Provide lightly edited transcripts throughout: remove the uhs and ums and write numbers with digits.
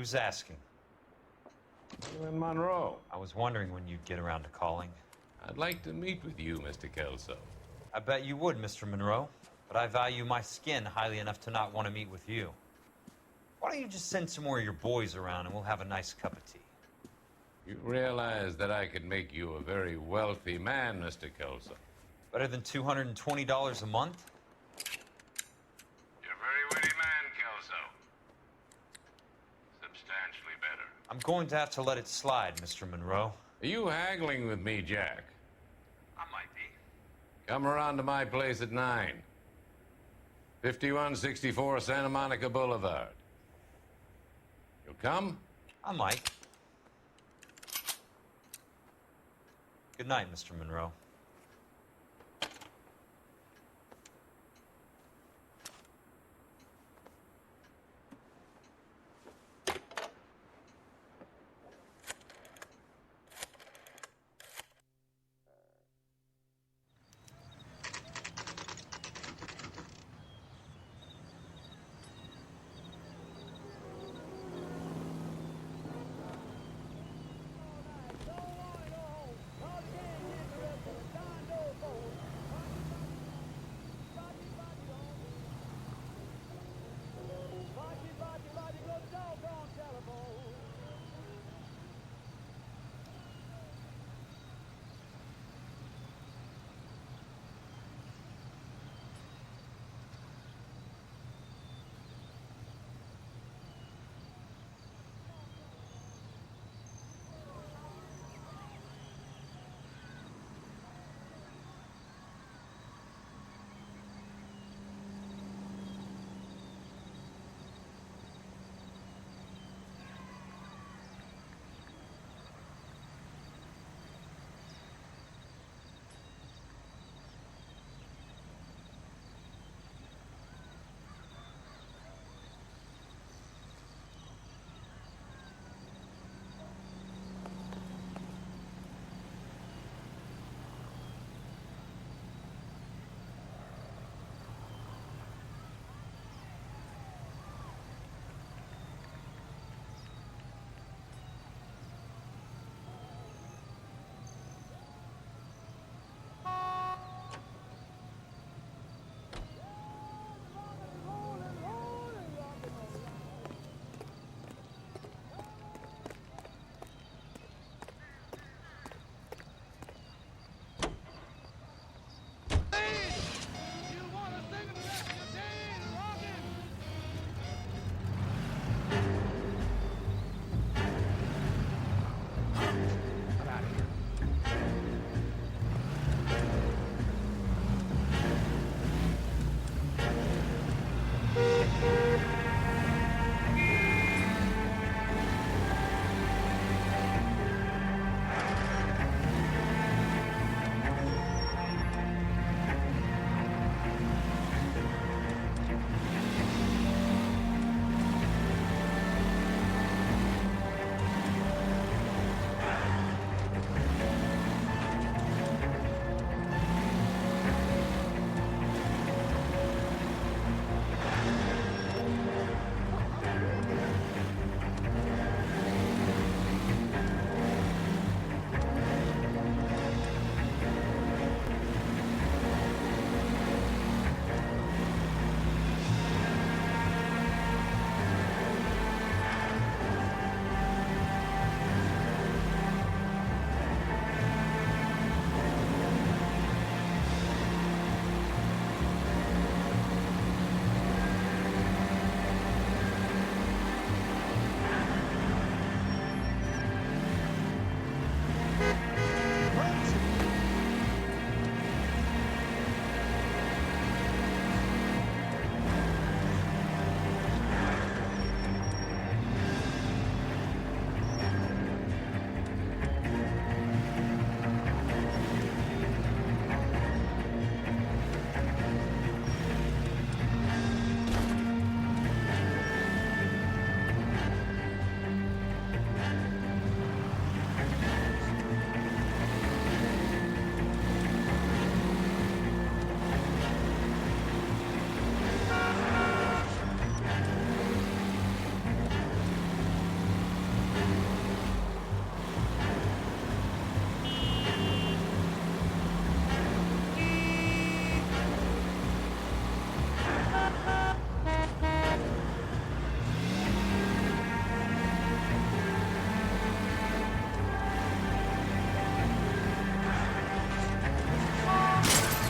Who's asking? In Monroe. I was wondering when you'd get around to calling. I'd like to meet with you, Mr. Kelso. I bet you would, Mr. Monroe. But I value my skin highly enough to not want to meet with you. Why don't you just send some more of your boys around and we'll have a nice cup of tea? You realize that I could make you a very wealthy man, Mr. Kelso. Better than $220 a month? You're a very witty man, Kelso. Substantially better. I'm going to have to let it slide, Mr. Monroe. Are you haggling with me, Jack? I might be. Come around to my place at 9. 5164 Santa Monica Boulevard. You'll come? I might. Good night, Mr. Monroe.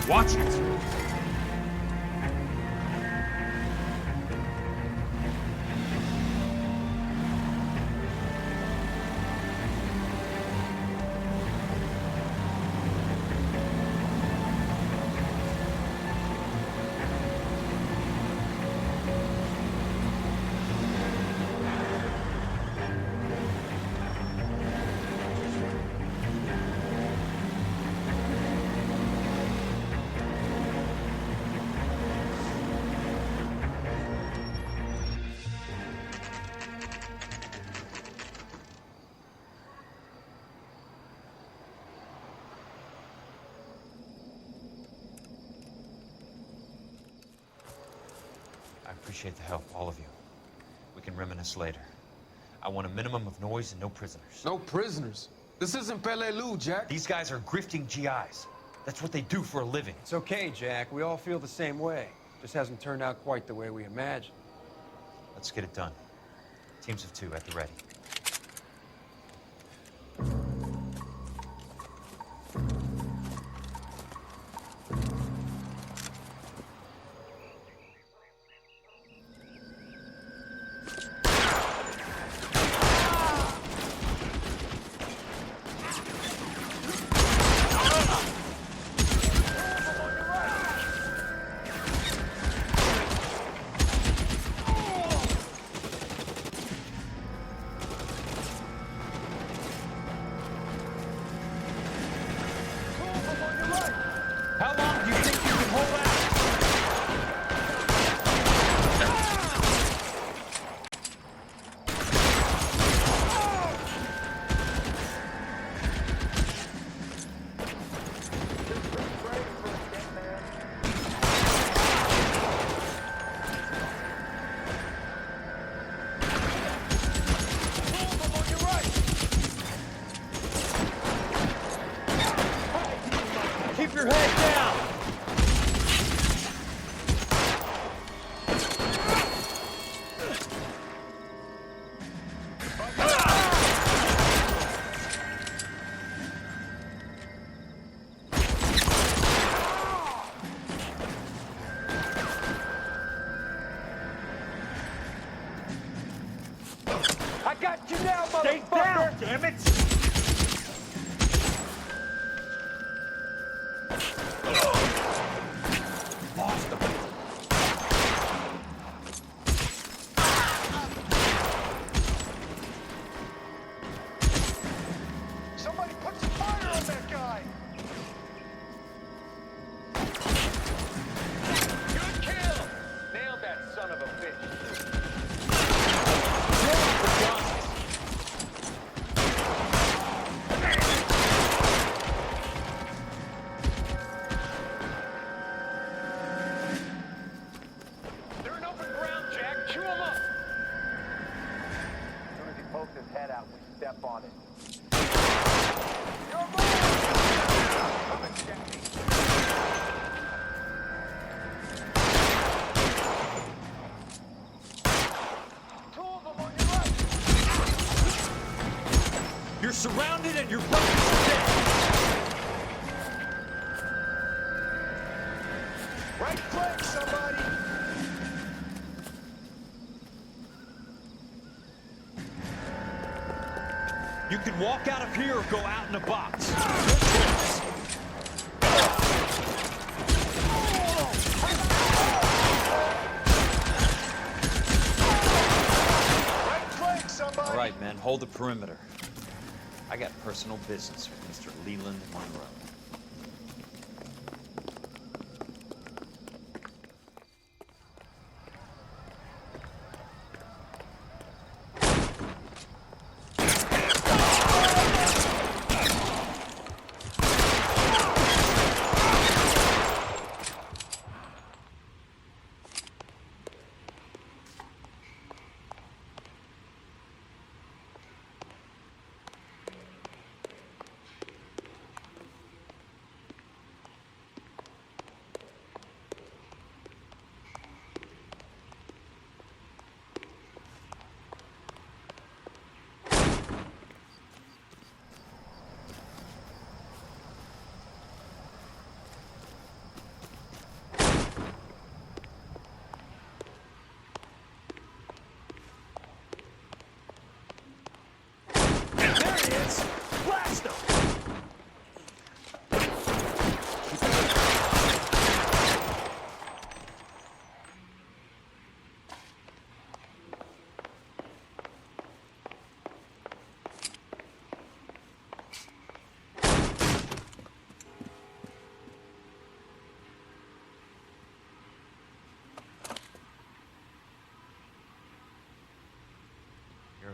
Watch it! I appreciate the help, all of you. We can reminisce later. I want a minimum of noise and no prisoners. No prisoners? This isn't Pelelu, Jack. These guys are grifting GIs. That's what they do for a living. It's okay, Jack. We all feel the same way. Just hasn't turned out quite the way we imagined. Let's get it done. Teams of 2 at the ready. How long do you think you can hold out? Keep your head down! I got you now, motherfucker! Stay down, damn it! Lost him. Somebody put some fire on that guy! Good kill! Nailed that son of a bitch. They're in open ground, Jack. Chew them up! As soon as he pokes his head out, we step on it. You're moving! Come and check me. Two of them on your right! You're surrounded and your brothers are dead! Right flank, somebody! You can walk out of here or go out in a box. Right flank, somebody! All right, men, hold the perimeter. I got personal business with Mr. Leland Monroe.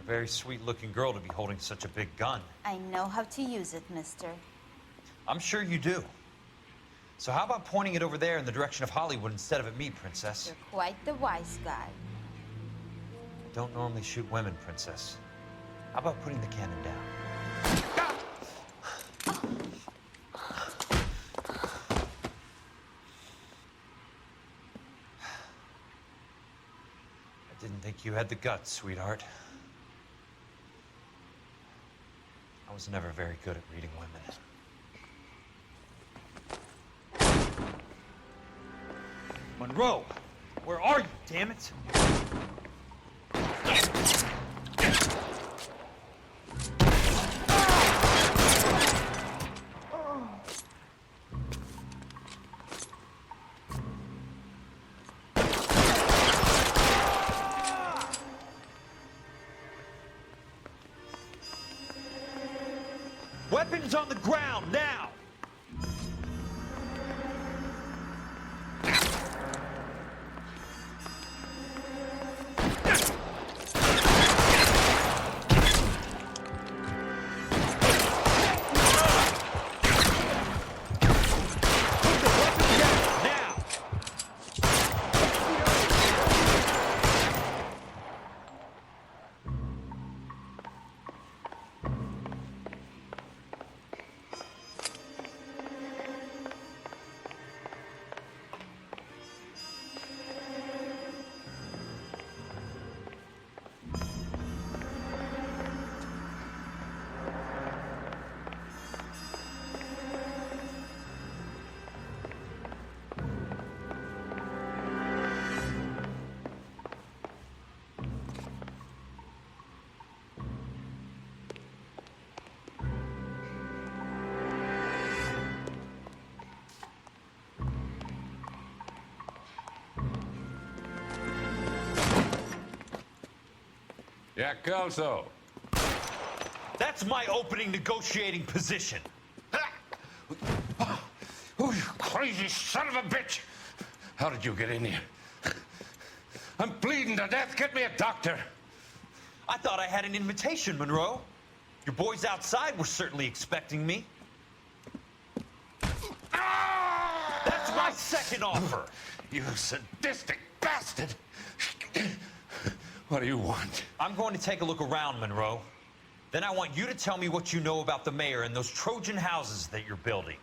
very sweet-looking girl to be holding such a big gun. I know how to use it, mister. I'm sure you do. So how about pointing it over there in the direction of Hollywood instead of at me, Princess? You're quite the wise guy. I don't normally shoot women, Princess. How about putting the cannon down? I didn't think you had the guts, sweetheart. I was never very good at reading women. Monroe! Where are you, damn it? Weapons on the ground, now! Yeah, Kelso. That's my opening negotiating position. Oh, you crazy son of a bitch! How did you get in here? I'm bleeding to death. Get me a doctor. I thought I had an invitation, Monroe. Your boys outside were certainly expecting me. That's my second offer. You sadistic bastard! What do you want? I'm going to take a look around, Monroe. Then I want you to tell me what you know about the mayor and those Trojan houses that you're building.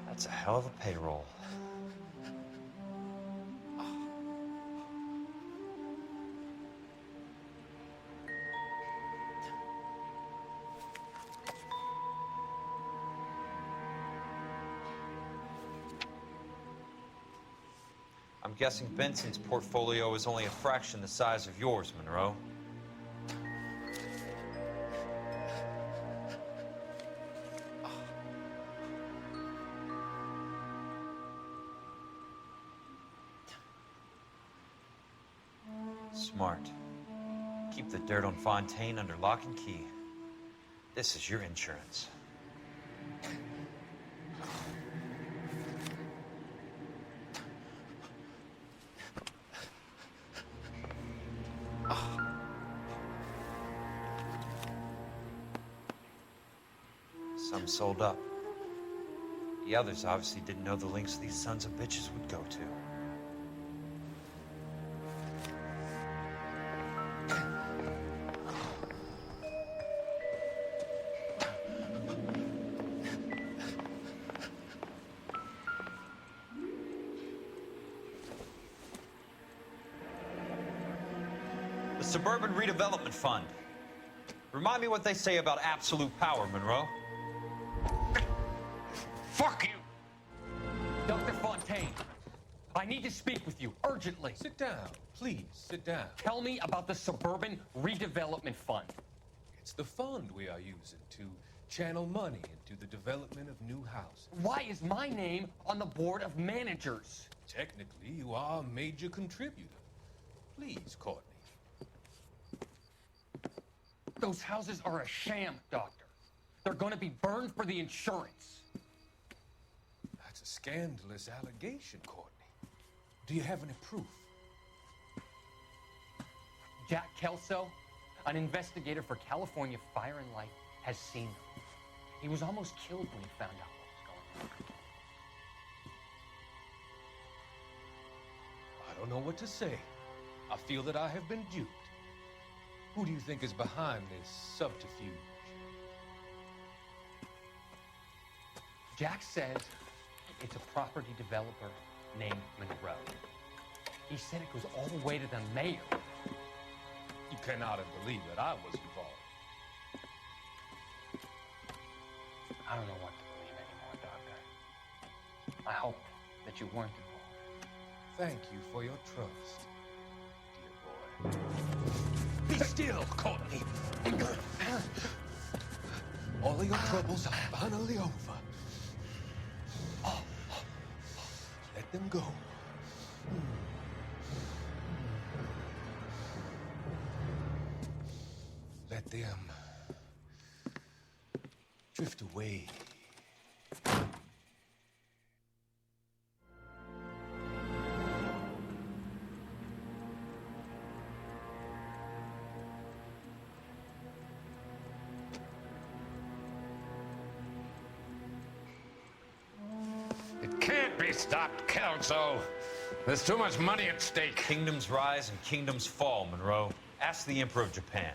That's a hell of a payroll. I'm guessing Benson's portfolio is only a fraction the size of yours, Monroe. Smart. Keep the dirt on Fontaine under lock and key. This is your insurance. Some sold up. The others obviously didn't know the lengths these sons of bitches would go to. The Suburban Redevelopment Fund. Remind me what they say about absolute power, Monroe. Fuck you! Dr. Fontaine, I need to speak with you urgently. Sit down. Please, sit down. Tell me about the Suburban Redevelopment Fund. It's the fund we are using to channel money into the development of new houses. Why is my name on the board of managers? Technically, you are a major contributor. Please, Courtney. Those houses are a sham, Doctor. They're going to be burned for the insurance. That's a scandalous allegation, Courtney. Do you have any proof? Jack Kelso, an investigator for California Fire and Life, has seen them. He was almost killed when he found out what was going on. I don't know what to say. I feel that I have been duped. Who do you think is behind this subterfuge? Jack says it's a property developer named Monroe. He said it goes all the way to the mayor. You cannot have believed that I was involved. I don't know what to believe anymore, Doctor. I hope that you weren't involved. Thank you for your trust, dear boy. Be still, Courtney. All of your troubles are finally over. Let them go. Let them drift away. It can't be stopped, Kelso. There's too much money at stake. Kingdoms rise and kingdoms fall, Monroe. Ask the Emperor of Japan.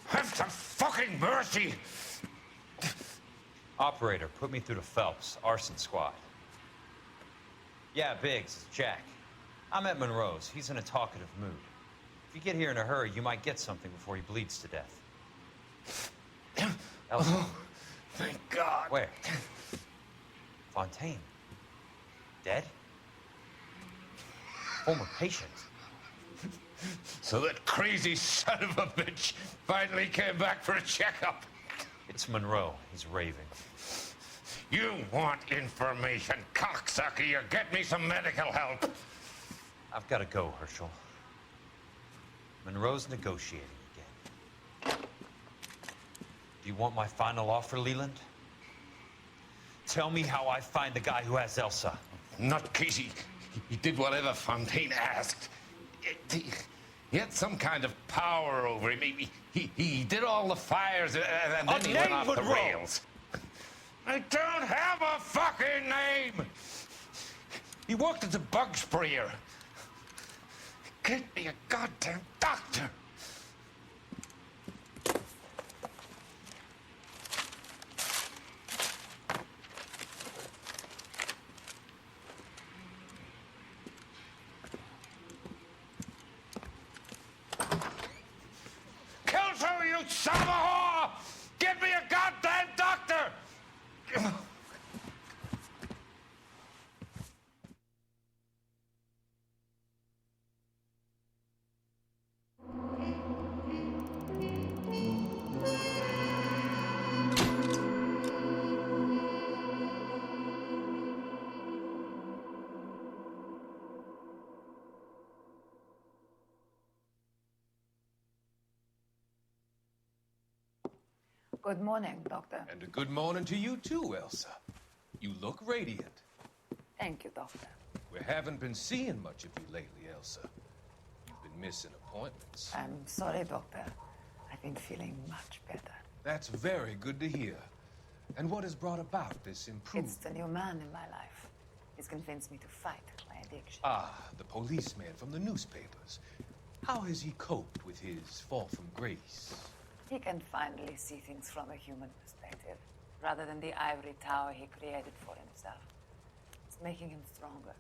Have some fucking mercy! Operator, put me through to Phelps, arson squad. Yeah, Biggs, it's Jack. I'm at Monroe's. He's in a talkative mood. If you get here in a hurry, you might get something before he bleeds to death. Elsa. Oh, thank God. Where? Fontaine. Dead? Former patient. So that crazy son of a bitch finally came back for a checkup. It's Monroe. He's raving. You want information, cocksucker. You get me some medical help. I've got to go, Herschel. Monroe's negotiating again. Do you want my final offer, Leland? Tell me how I find the guy who has Elsa. Nutcase, he did whatever Fontaine asked. He had some kind of power over him. He did all the fires and then he went off the rails. I don't have a fucking name! He worked as a bug sprayer. Get me a goddamn doctor! Kelso, you son of a whore! Get me a goddamn doctor! Good morning, Doctor. And a good morning to you too, Elsa. You look radiant. Thank you, Doctor. We haven't been seeing much of you lately, Elsa. You've been missing appointments. I'm sorry, Doctor. I've been feeling much better. That's very good to hear. And what has brought about this improvement? It's the new man in my life. He's convinced me to fight my addiction. Ah, the policeman from the newspapers. How has he coped with his fall from grace? He can finally see things from a human perspective, rather than the ivory tower he created for himself. It's making him stronger.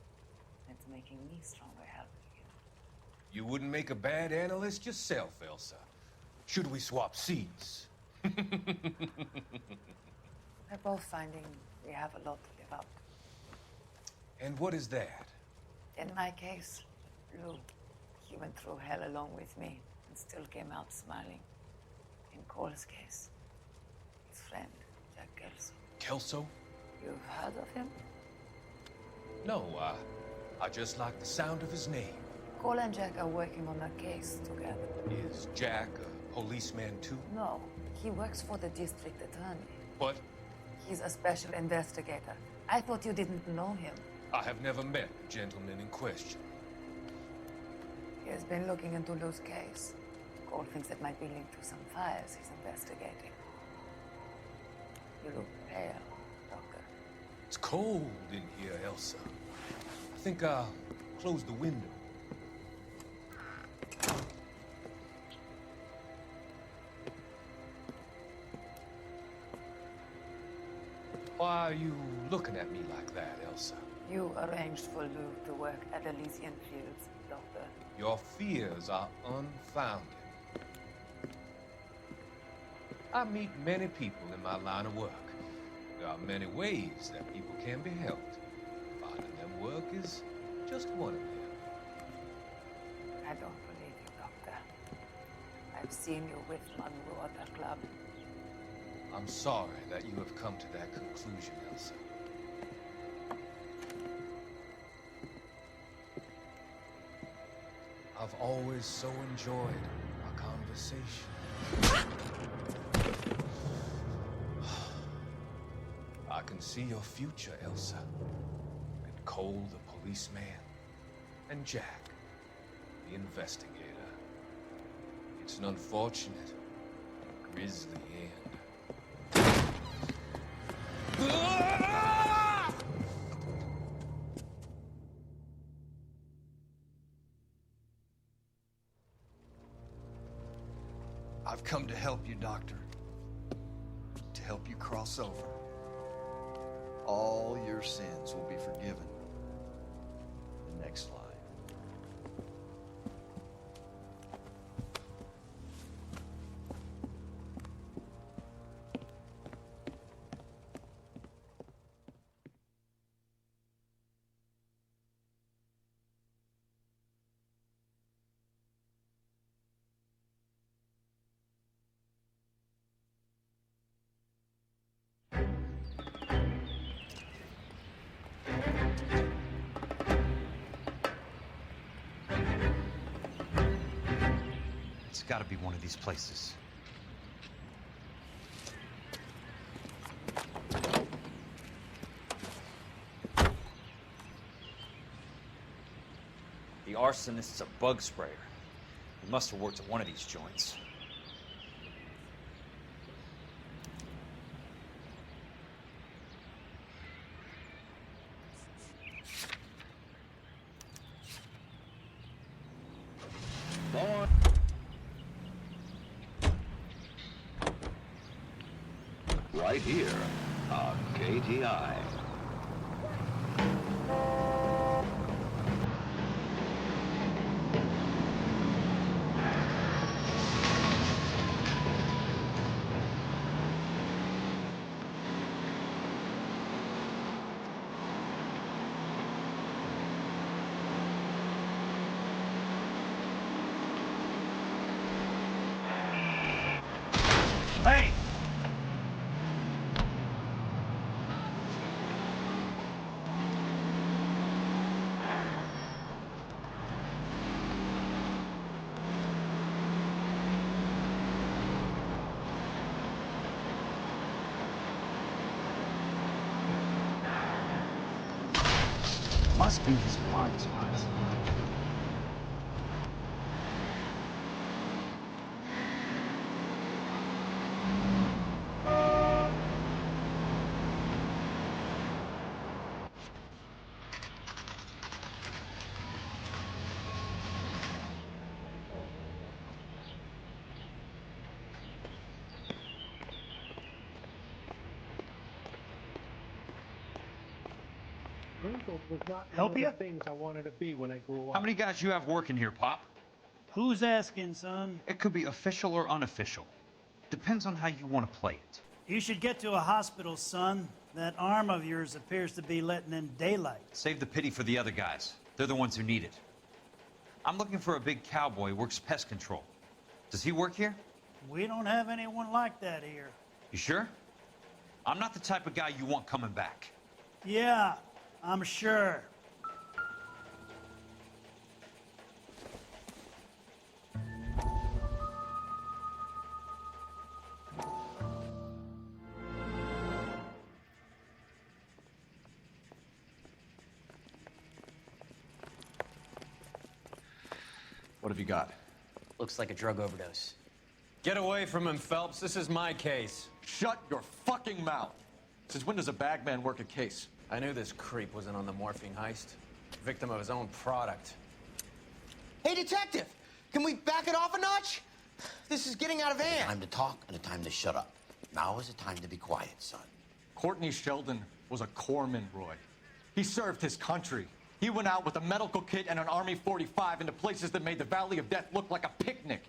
It's making me stronger helping him. You wouldn't make a bad analyst yourself, Elsa. Should we swap seats? We're both finding we have a lot to live up to. And what is that? In my case, Lou, he went through hell along with me and still came out smiling. In Cole's case, his friend, Jack Kelso. Kelso? You've heard of him? No, I just like the sound of his name. Cole and Jack are working on a case together. Is Jack a policeman too? No, he works for the district attorney. What? He's a special investigator. I thought you didn't know him. I have never met the gentleman in question. He has been looking into Lou's case. Cole thinks it might be linked to some fires he's investigating. You look pale, Doctor. It's cold in here, Elsa. I think I'll close the window. Why are you looking at me like that, Elsa? You arranged for Lou to work at Elysian Fields, Doctor. Your fears are unfounded. I meet many people in my line of work. There are many ways that people can be helped. Finding them work is just one of them. I don't believe you, Doctor. I've seen you with Monroe at the club. I'm sorry that you have come to that conclusion, Elsa. I've always so enjoyed our conversation. I can see your future, Elsa. And Cole, the policeman, and Jack, the investigator. It's an unfortunate, grisly end. I've come to help you, Doctor. To help you cross over. All your sins will be forgiven. The next slide. It's gotta be one of these places. The arsonist's a bug sprayer. He must have worked at one of these joints. Right here on KTI. Hey! Must be his blind spots. Was not Help one ya? of the things I wanted to be when I grew up. How many guys you have working here, Pop? Who's asking, son? It could be official or unofficial. Depends on how you want to play it. You should get to a hospital, son. That arm of yours appears to be letting in daylight. Save the pity for the other guys. They're the ones who need it. I'm looking for a big cowboy who works pest control. Does he work here? We don't have anyone like that here. You sure? I'm not the type of guy you want coming back. Yeah, I'm sure. What have you got? Looks like a drug overdose. Get away from him, Phelps. This is my case. Shut your fucking mouth! Since when does a bagman work a case? I knew this creep wasn't on the morphine heist. Victim of his own product. Hey, detective! Can we back it off a notch? This is getting out of hand. Time to talk and a time to shut up. Now is the time to be quiet, son. Courtney Sheldon was a corpsman, Roy. He served his country. He went out with a medical kit and an Army 45 into places that made the Valley of Death look like a picnic.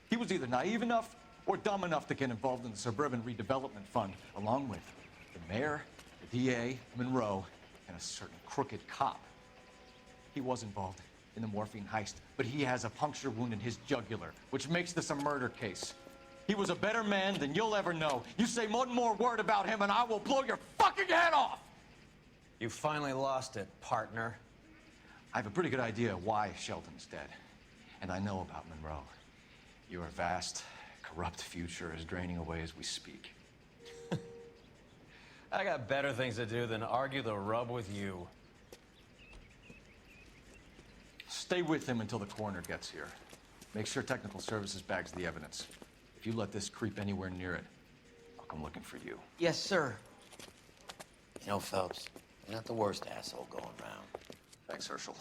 He was either naive enough or dumb enough to get involved in the Suburban Redevelopment Fund, along with the mayor, the DA, Monroe, and a certain crooked cop. He was involved in the morphine heist, but he has a puncture wound in his jugular, which makes this a murder case. He was a better man than you'll ever know. You say one more word about him and I will blow your fucking head off! You finally lost it, partner. I have a pretty good idea why Sheldon's dead. And I know about Monroe. Your vast, corrupt future is draining away as we speak. I got better things to do than argue the rub with you. Stay with him until the coroner gets here. Make sure technical services bags the evidence. If you let this creep anywhere near it, I'll come looking for you. Yes, sir. You know, Phelps, you're not the worst asshole going around. Thanks, Herschel.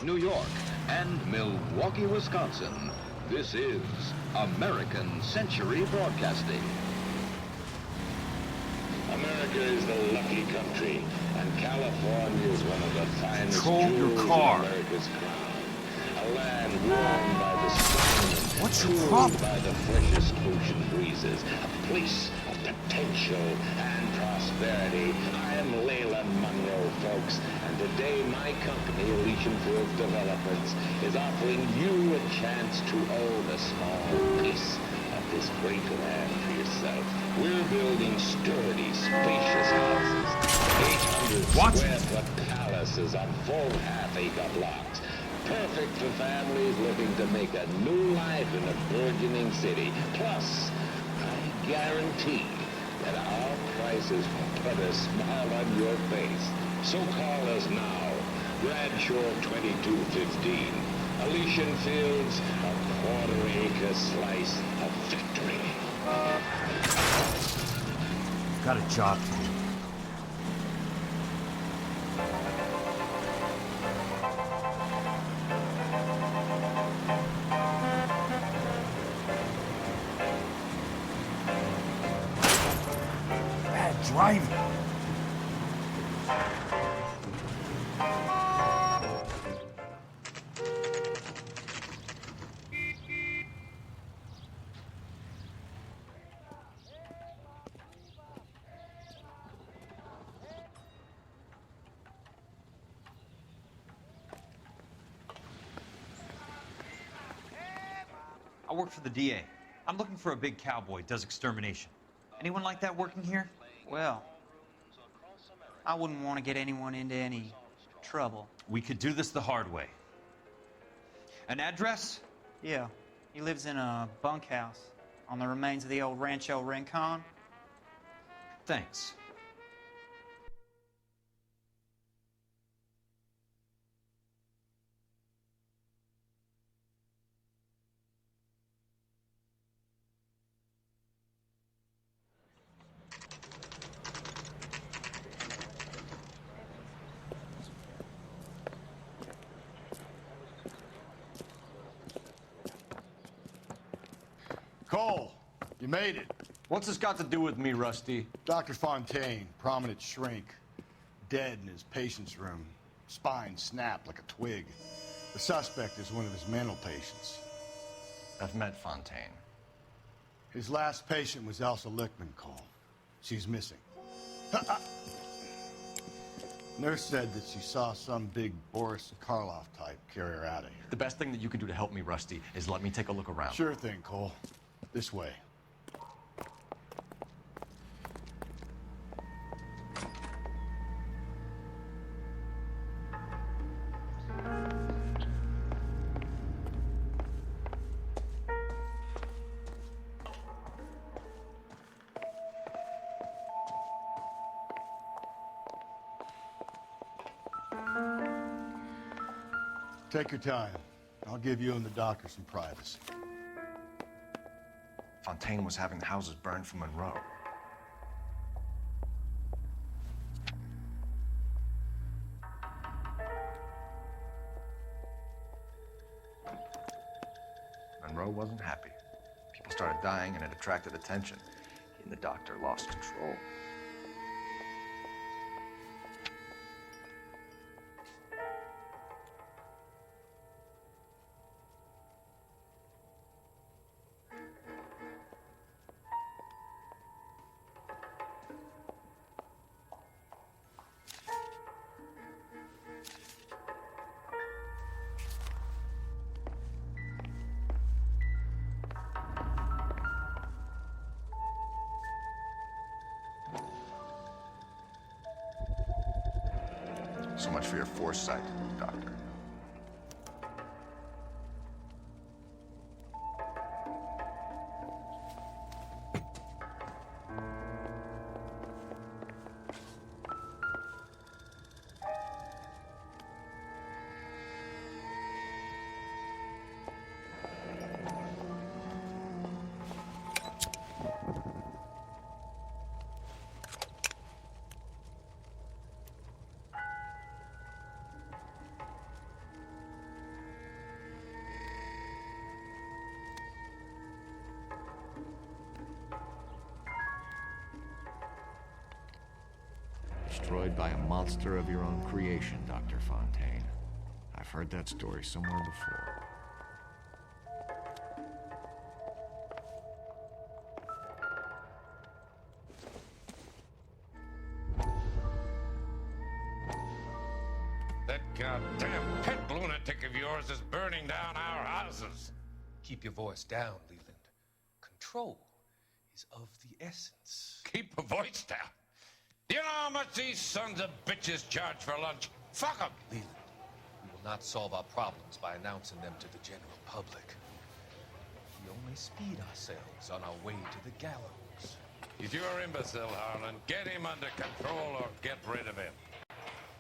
New York and Milwaukee, Wisconsin. This is American Century Broadcasting. America is the lucky country, and California is one of the finest Control your jewels car. in America's crown. A land warmed by the sun, What's your cooled problem? by the freshest ocean breezes. A place of potential and prosperity. I am Layla Monroe, folks, and today my company, Elysian Fields Developments, is offering you a chance to own a small piece of this great land for yourself. We're building sturdy, spacious houses, 800 square foot palaces on full half-acre blocks. Perfect for families looking to make a new life in a burgeoning city. Plus, I guarantee that our prices will put a smile on your face. So call us now. Bradshaw 2215. Elysian Fields, a quarter-acre slice of victory. Got a job to do. Bad driving. I work for the DA. I'm looking for a big cowboy, does extermination. Anyone like that working here? Well, I wouldn't want to get anyone into any trouble. We could do this the hard way. An address? Yeah, he lives in a bunkhouse on the remains of the old Rancho Rincon. Thanks. Cole, you made it. What's this got to do with me, Rusty? Dr. Fontaine, prominent shrink, dead in his patient's room. Spine snapped like a twig. The suspect is one of his mental patients. I've met Fontaine. His last patient was Elsa Lichtman, Cole. She's missing. Nurse said that she saw some big Boris Karloff type carry her out of here. The best thing that you can do to help me, Rusty, is let me take a look around. Sure thing, Cole. This way. Take your time. I'll give you and the doctor some privacy. Fontaine was having the houses burned for Monroe. Monroe wasn't happy. People started dying and it attracted attention. He and the doctor lost control. So much for your foresight, Doctor. Destroyed by a monster of your own creation, Dr. Fontaine. I I've heard that story somewhere before. That goddamn pet lunatic of yours is burning down our houses. Keep your voice down, Leland. Control is of the essence. Keep your voice down? Do you know how much these sons of bitches charge for lunch? Fuck them! Leland, we will not solve our problems by announcing them to the general public. We only speed ourselves on our way to the gallows. If you're imbecile, Harlan, get him under control or get rid of him.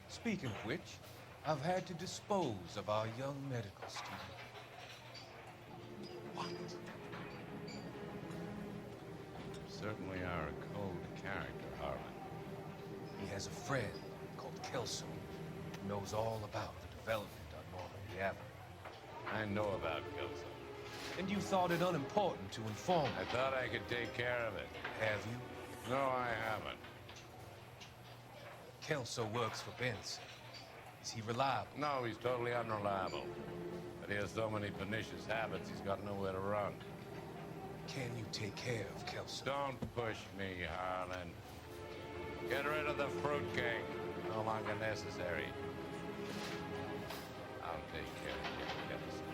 Speaking of which, I've had to dispose of our young medical student. What? You certainly are a cold character, Harlan. He has a friend called Kelso who knows all about the development on Normandy Avenue. I know about Kelso. And you thought it unimportant to inform me. I thought I could take care of it. Have you? No, I haven't. Kelso works for Benson. Is he reliable? No, he's totally unreliable. But he has so many pernicious habits, he's got nowhere to run. Can you take care of Kelso? Don't push me, Harlan. Get rid of the fruitcake. No longer necessary. I'll take care of Kelso.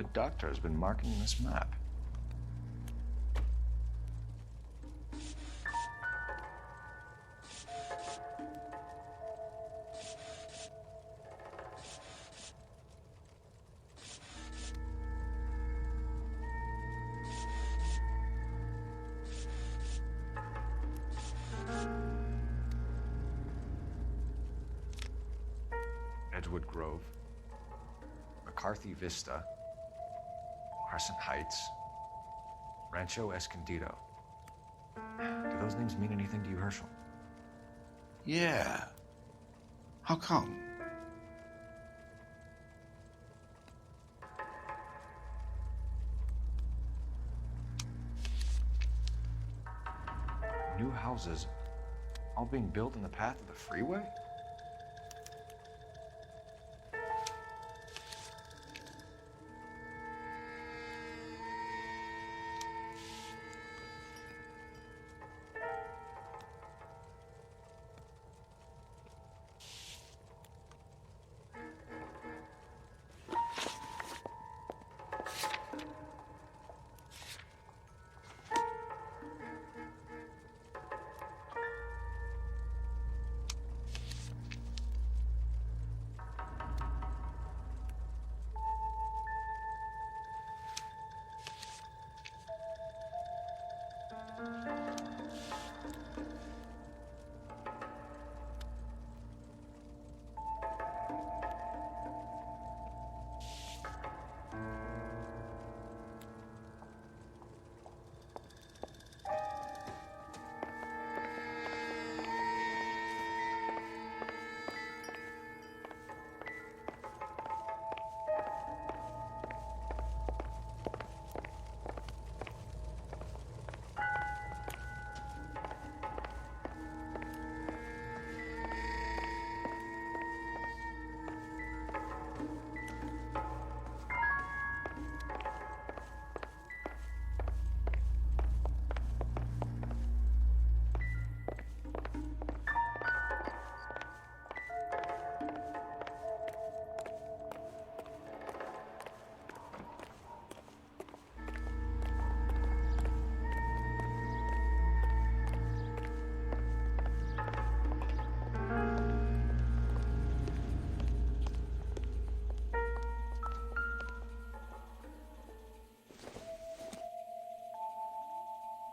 the doctor has been marking this map. Edgewood Grove, McCarthy Vista, Crescent Heights, Rancho Escondido. Do those names mean anything to you, Herschel? Yeah. How come? New houses all being built in the path of the freeway?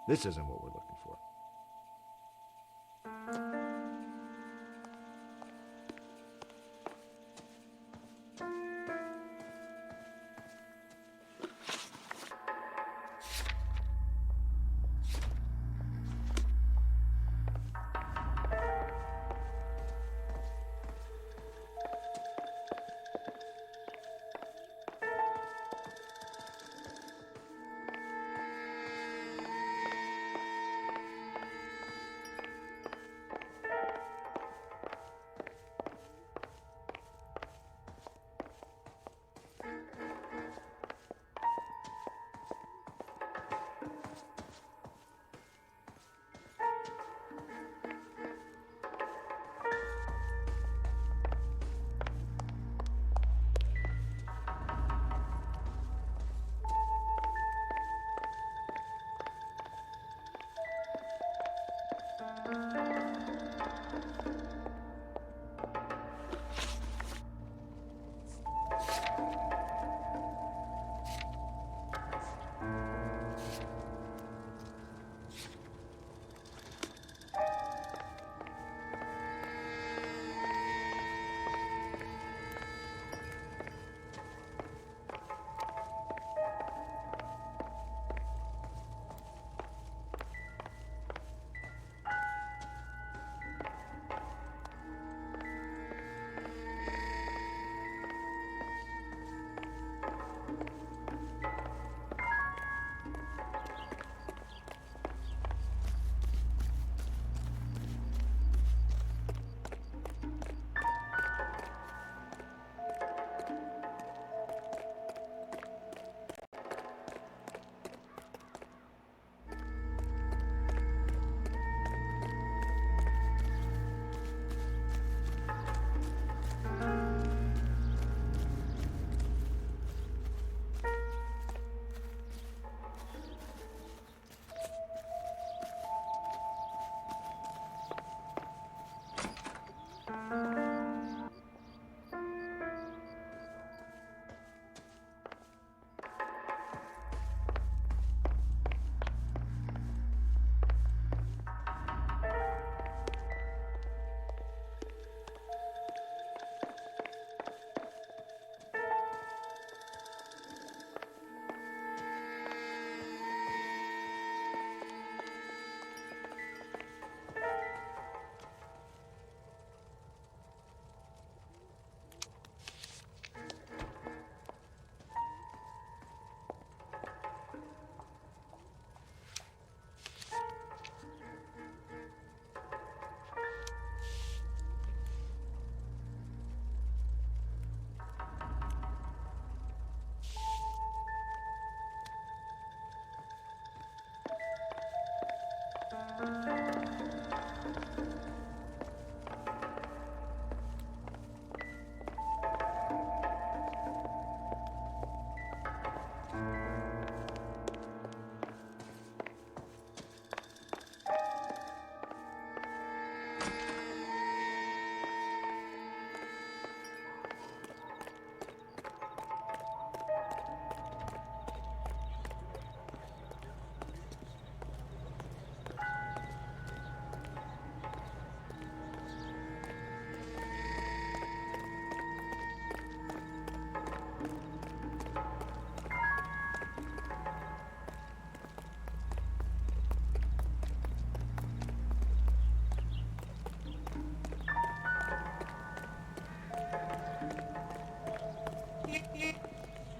This isn't what we're looking for.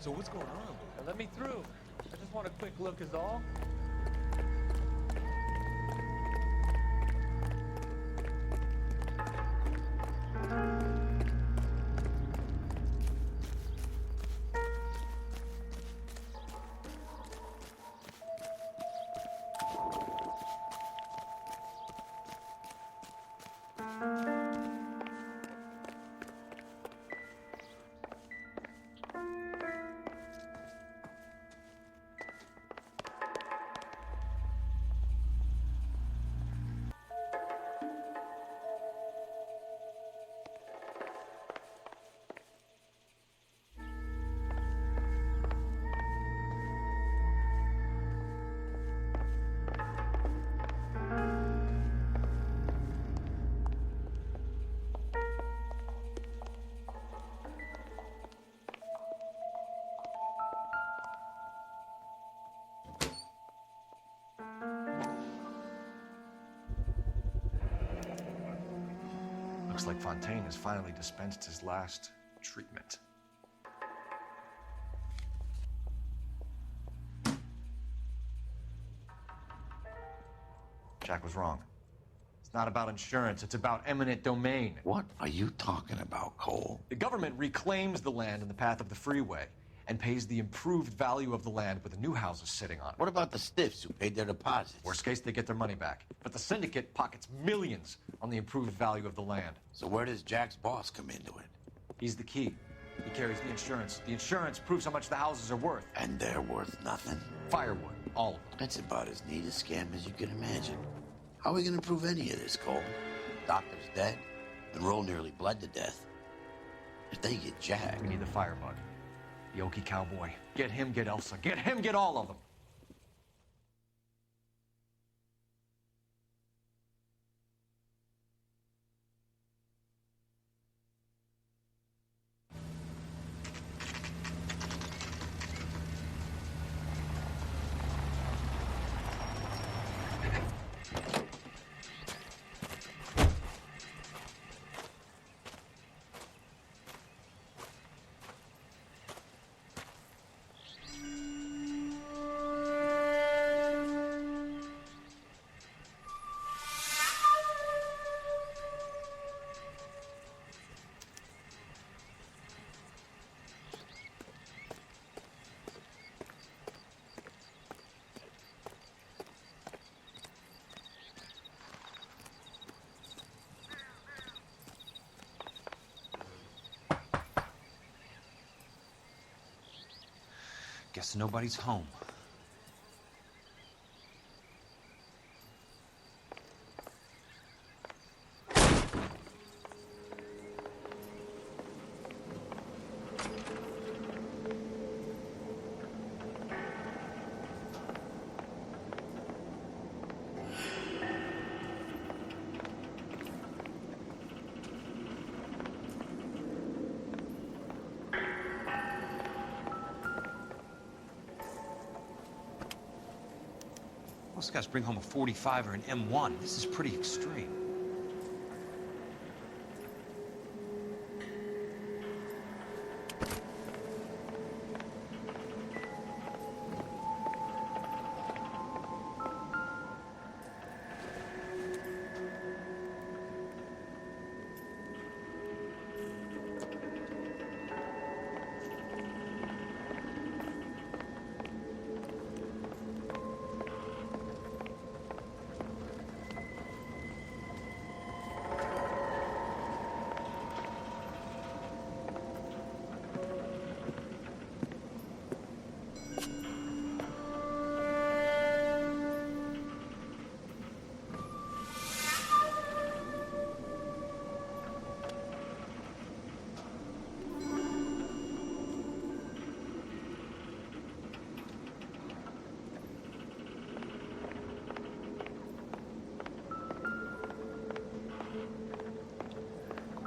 So what's going on? Now let me through. I just want a quick look is all. Looks like Fontaine has finally dispensed his last treatment. Jack was wrong. It's not about insurance, it's about eminent domain. What are you talking about, Cole? The government reclaims the land in the path of the freeway and pays the improved value of the land with the new houses sitting on it. What about the stiffs who paid their deposits? Worst case, they get their money back. But the syndicate pockets millions on the improved value of the land. So where does Jack's boss come into it? He's the key. He carries the insurance. The insurance proves how much the houses are worth. And they're worth nothing? Firewood, all of them. That's about as neat a scam as you can imagine. How are we gonna prove any of this, Cole? Doctor's dead. Monroe nearly bled to death. If they get Jack... We need the firebug. The Okie cowboy. Get him, get Elsa. Get him, get all of them. Guess nobody's home. Most guys bring home a 45 or an M1. This is pretty extreme.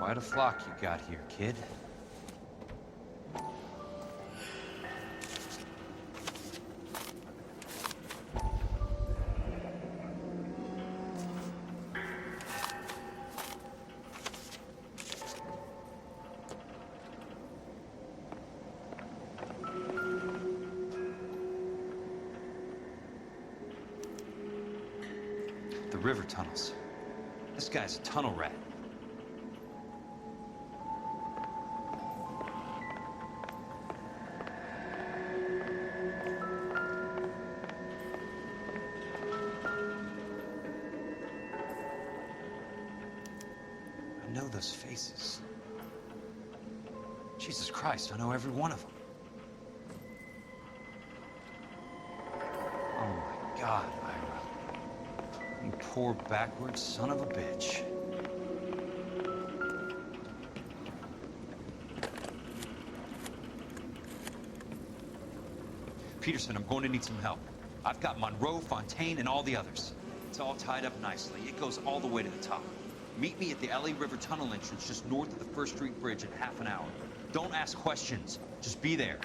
Quite a flock you got here, kid. The river tunnels. This guy's a tunnel rat. I know those faces. Jesus Christ, I know every one of them. Oh my God, Ira. You poor backward son of a bitch. Peterson, I'm going to need some help. I've got Monroe, Fontaine, and all the others. It's all tied up nicely. It goes all the way to the top. Meet me at the L.A. River Tunnel entrance just north of the First Street Bridge in half an hour. Don't ask questions. Just be there.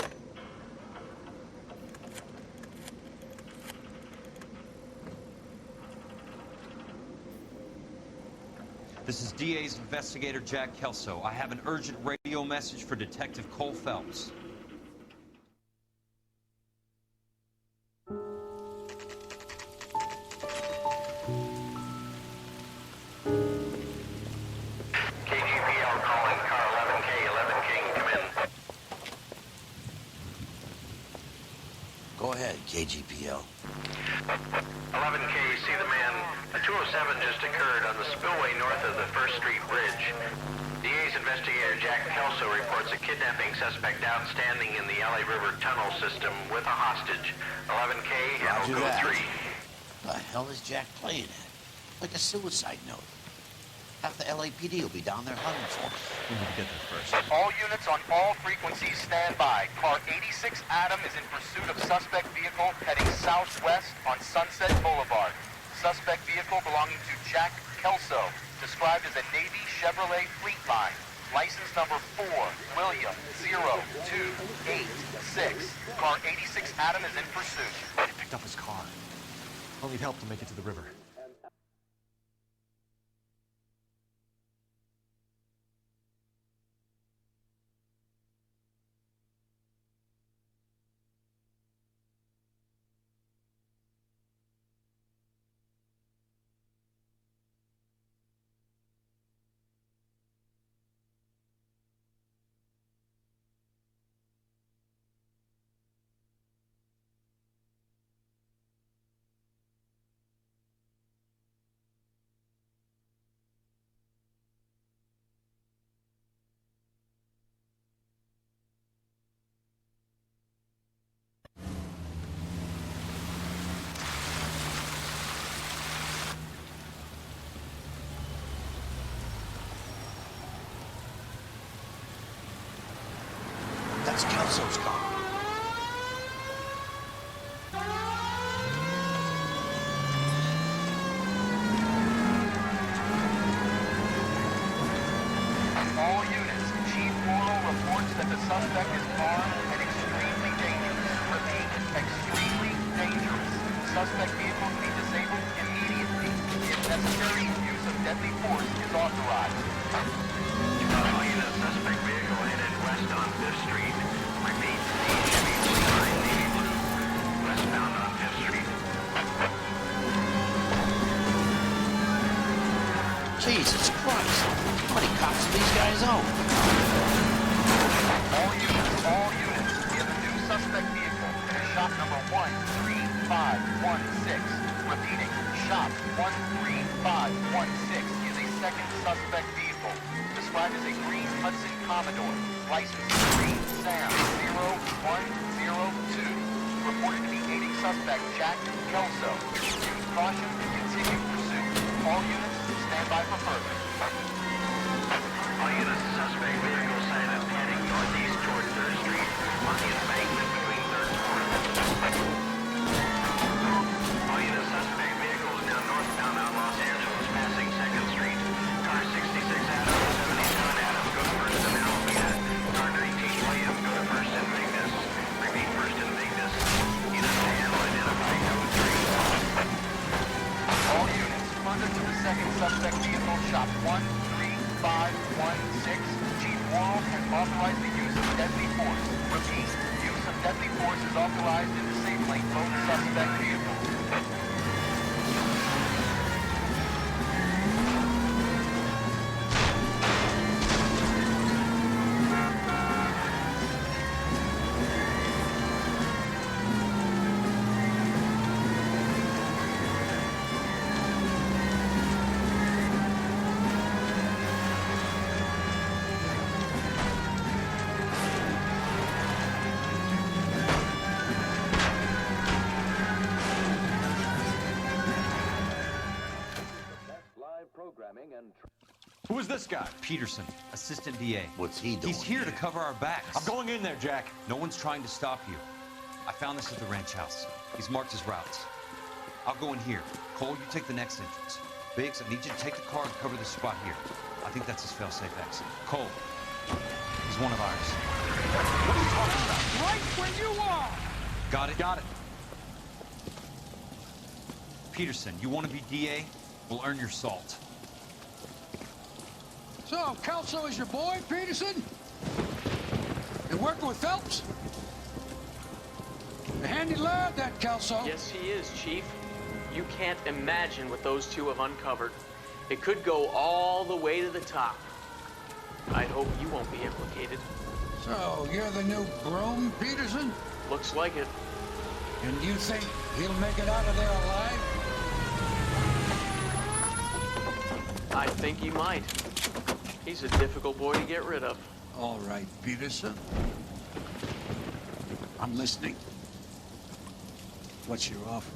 This is DA's investigator Jack Kelso. I have an urgent radio message for Detective Cole Phelps. Go ahead, KGPL. 11K, see the man. A 207 just occurred on the spillway north of the First Street Bridge. DA's investigator Jack Kelso reports a kidnapping suspect outstanding in the LA River tunnel system with a hostage. 11K, Roger L.O. that. 3. The hell is Jack playing at? Like a suicide note. Half the LAPD will be down there hunting for him. We need to get there first. All units on all frequencies stand by. Car 86 Adam is in pursuit of suspect vehicle heading southwest on Sunset Boulevard. Suspect vehicle belonging to Jack Kelso, described as a Navy Chevrolet Fleetline. License number 4, William 0286. Car 86 Adam is in pursuit. They picked up his car. I'll need help to make it to the river. That's Kelso's car. All units, Chief Morrow reports that the suspect is armed and extremely dangerous. Repeat, extremely dangerous. Suspect vehicle to be disabled immediately. If necessary, use of deadly force is authorized. All units, suspect vehicle headed west on 5th Street. Repeat, Chevy Fleetline Navy Blue. Westbound on 5th Street. Jesus Christ. How many cops do these guys own? All units, we have a new suspect vehicle. Shop number 13516. Repeating, shop 13516 is a second suspect vehicle. Described as a green Hudson Commodore. License Green Sam 0102. Reported to be aiding suspect Jack Kelso. Use caution and continue pursuit. All units, stand by for further. All units, suspect vehicle sighted heading northeast toward 3rd Street on the embankment between 3rd and 4th. All units, suspect vehicle is now northbound on Los Angeles, passing 2nd Street. Car 66 Adam, 77 Adam, go to 1st and Alameda. Car 19 William, go to 1st and Vignes. Repeat, 1st and Vignes. Units to handle identified code 3. All units, further to the second suspect vehicle, shop 13516. Chief Worrell has authorized the use of deadly force. Repeat, use of deadly force is authorized in disabling both suspect vehicles. programming and... Who is this guy? Peterson, assistant DA. What's he doing? He's here to cover our backs. I'm going in there, Jack. No one's trying to stop you. I found this at the ranch house. He's marked his routes. I'll go in here. Cole, you take the next entrance. Biggs, I need you to take the car and cover this spot here. I think that's his fail-safe exit. Cole, he's one of ours. What are you talking about? Right where you are! Got it? Got it. Peterson, you want to be DA? We'll earn your salt. So, Kelso is your boy, Peterson? You working with Phelps? A handy lad, that Kelso. Yes, he is, Chief. You can't imagine what those two have uncovered. It could go all the way to the top. I hope you won't be implicated. So, you're the new groom, Peterson? Looks like it. And you think he'll make it out of there alive? I think he might. He's a difficult boy to get rid of. All right, Peterson. I'm listening. What's your offer?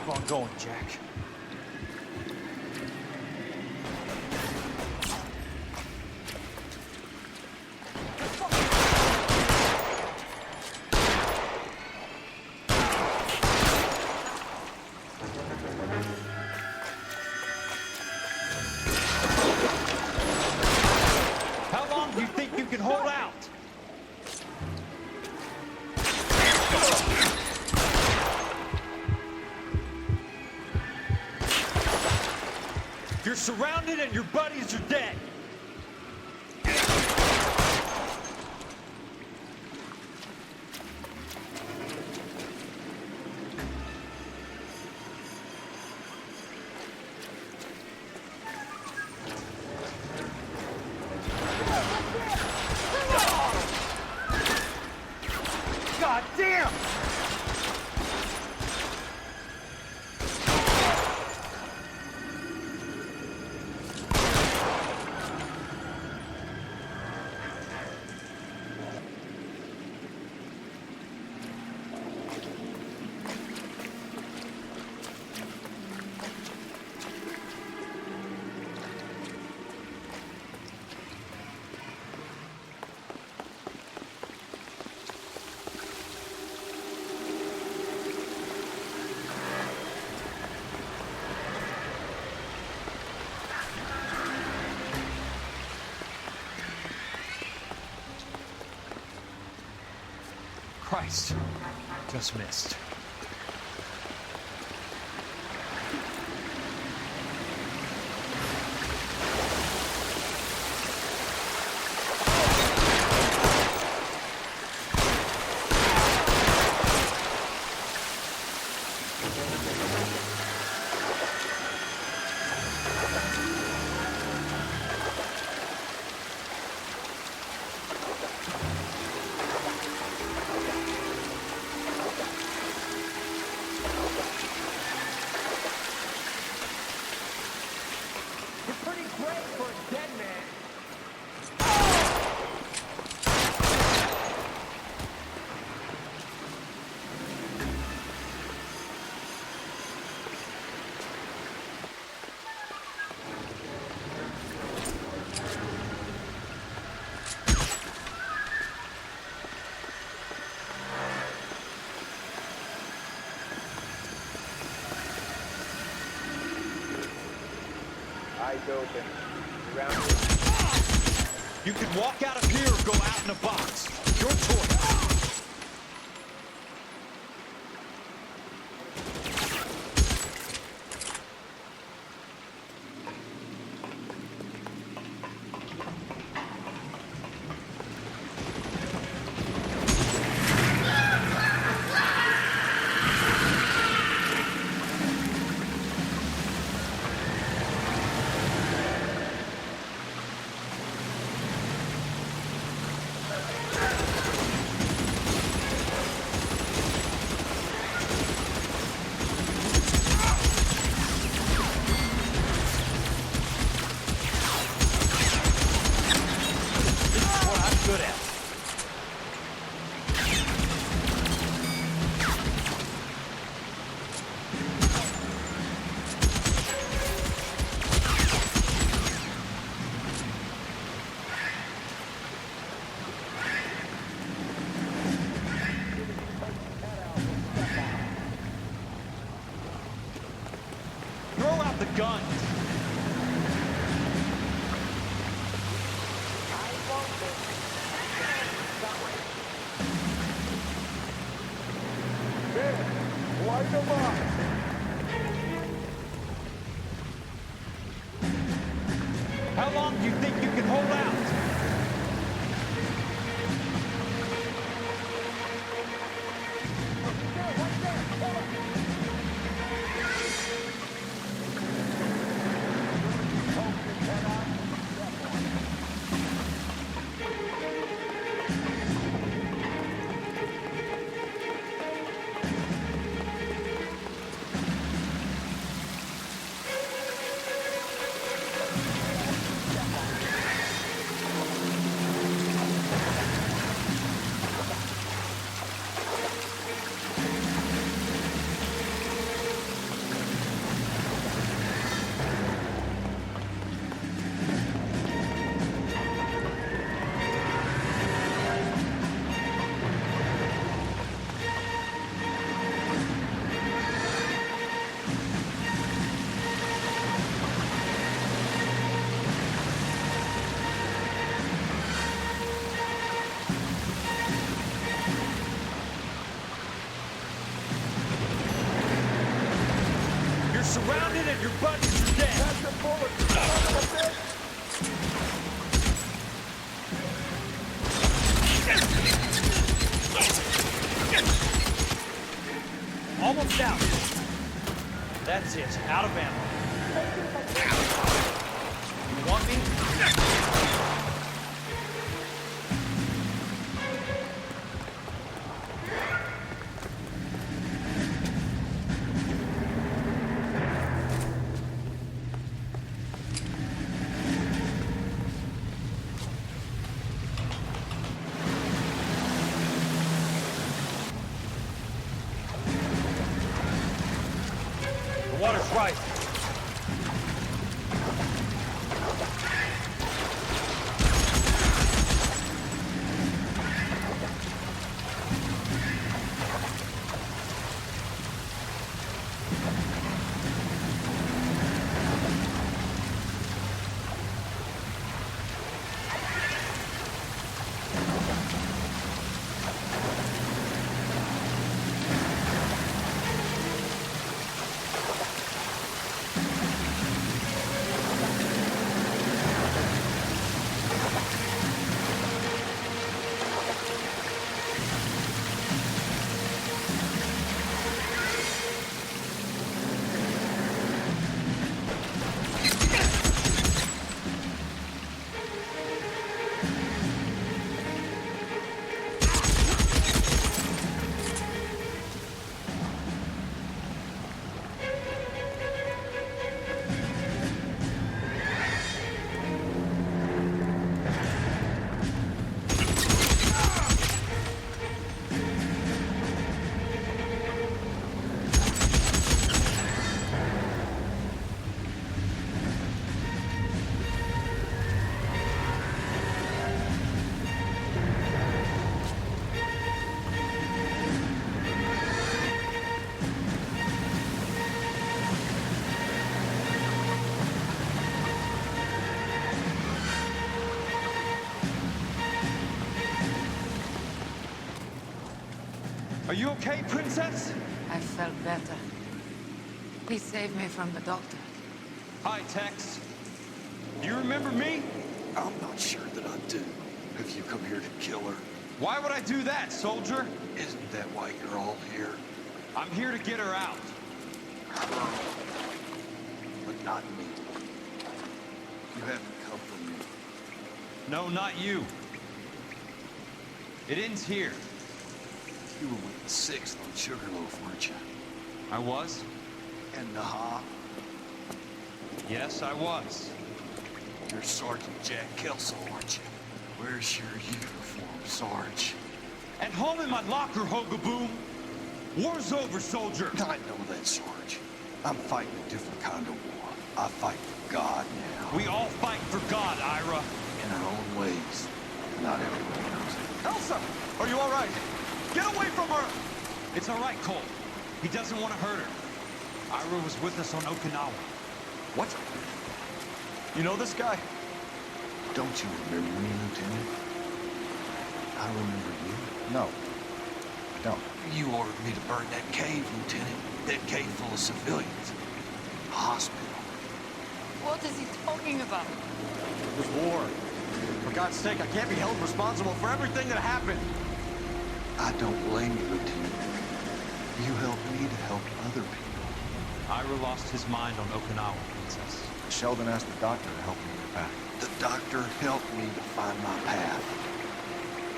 Keep on going, Jack. How long do you think you can hold out? You're surrounded and your buddies are dead. God damn! Christ. Just missed. Eyes open. Around You can walk out of here or go out in a box. Your choice. guns. Light them up! How long do you think you can hold out? Surrounded and your buddies are dead. That's a bullet. Almost out. That's it. Out of ammo. You want me? Water's right. Are you okay, Princess? I felt better. He saved me from the doctor. Hi, Tex. Do you remember me? I'm not sure that I do. Have you come here to kill her? Why would I do that, soldier? Isn't that why you're all here? I'm here to get her out. Her. But not me. You haven't come for me. No, not you. It ends here. You were with the 6th on Sugarloaf, weren't you? I was. And Naha? Yes, I was. You're Sergeant Jack Kelso, aren't you? Where's your uniform, Sarge? At home in my locker, Hogaboom. War's over, soldier. I know that, Sarge. I'm fighting a different kind of war. I fight for God now. We all fight for God, Ira. In our own ways. Not everyone knows it. Elsa! Are you all right? Get away from her! It's all right, Cole. He doesn't want to hurt her. Ira was with us on Okinawa. What? You know this guy? Don't you remember me, Lieutenant? I remember you. No, I don't. You ordered me to burn that cave, Lieutenant. That cave full of civilians. A hospital. What is he talking about? It was war. For God's sake, I can't be held responsible for everything that happened. I don't blame you, Lieutenant. You helped me to help other people. Ira lost his mind on Okinawa, Princess. Sheldon asked the doctor to help me get back. The doctor helped me to find my path.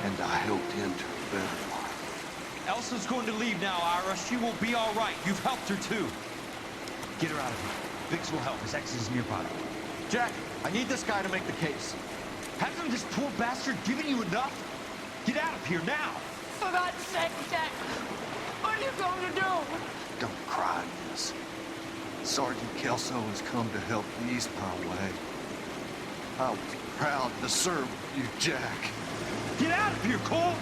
And I helped him to a better life. Elsa's going to leave now, Ira. She will be all right. You've helped her, too. Get her out of here. Biggs will help. His ex is nearby. Jack, I need this guy to make the case. Hasn't this poor bastard given you enough? Get out of here now! For God's sake, Jack! What are you going to do? Don't cry, miss. Sergeant Kelso has come to help ease my way. I was proud to serve you, Jack. Get out of here, Cole!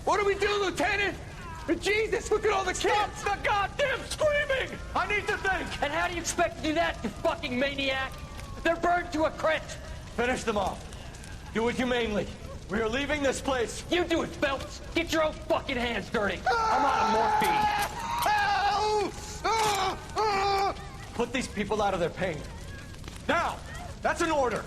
What do we do, Lieutenant? Jesus, look at all the kids! Stop the goddamn screaming! I need to think! And how do you expect to do that, you fucking maniac? They're burned to a crisp! Finish them off. Do it humanely. We are leaving this place. You do it, Phelps! Get your own fucking hands dirty! I'm out of morphine! Put these people out of their pain. Now! That's an order!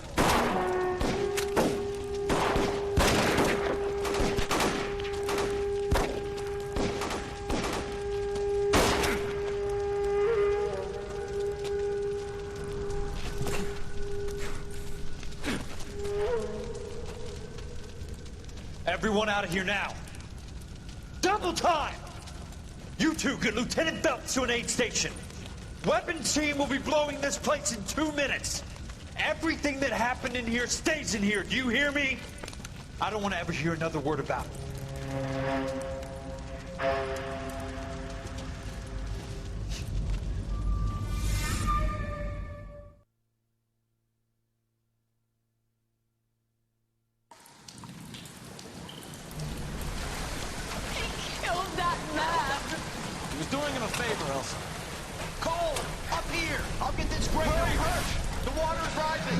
Everyone out of here now. Double time! You two get Lieutenant Phelps to an aid station. Weapons team will be blowing this place in 2 minutes. Everything that happened in here stays in here. Do you hear me? I don't want to ever hear another word about it. He was doing him a favor, Elsa. Cole, up here. I'll get this grader. Hurry. The water is rising.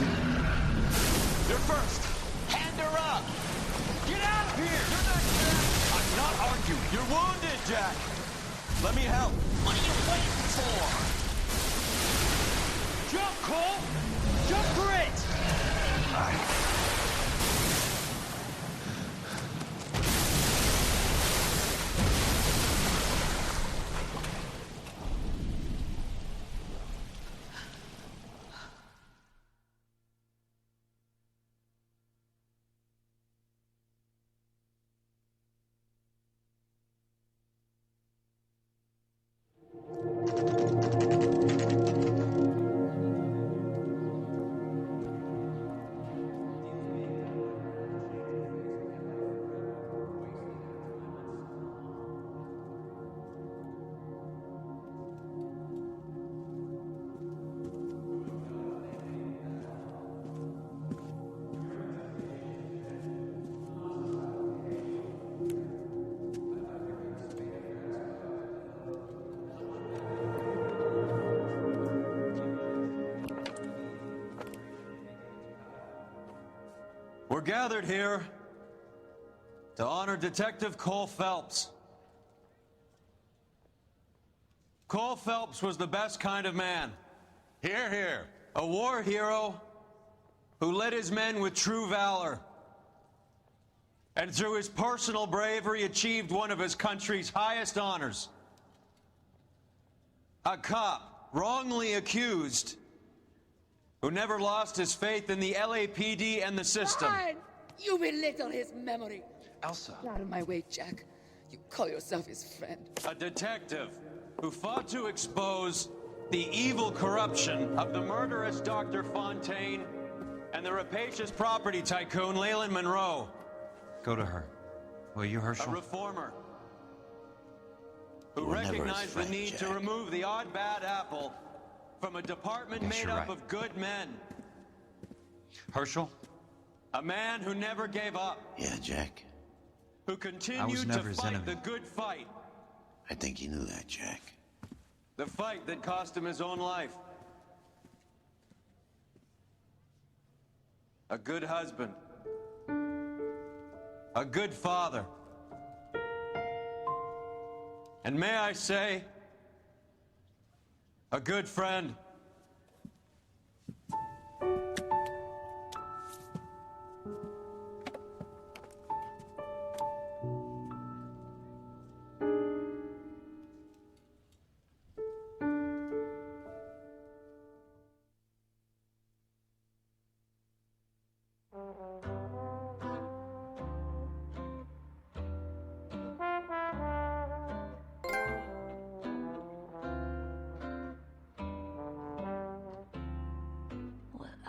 You're first. Hand her up. Get out of here. You're not Jack. I'm not arguing. You're wounded, Jack. Let me help. What are you waiting for? Jump, Cole. Jump for it. We're gathered here to honor Detective Cole Phelps. Cole Phelps was the best kind of man. Hear, hear. A war hero who led his men with true valor. And through his personal bravery achieved one of his country's highest honors. A cop wrongly accused who never lost his faith in the LAPD and the system. Fine. You belittle his memory. Elsa. Get out of my way, Jack. You call yourself his friend. A detective who fought to expose the evil corruption of the murderous Dr. Fontaine and the rapacious property tycoon Leyland Monroe. Go to her. Who are you, Herschel? A reformer. Who You were never his recognized friend, the need to Jack. remove the odd bad apple from a department Yes, made you're up right. of good men. Herschel? A man who never gave up. Yeah, Jack. Who I was continued to never his fight enemy. the good fight. I think you knew that, Jack. The fight that cost him his own life. A good husband. A good father. And may I say, a good friend.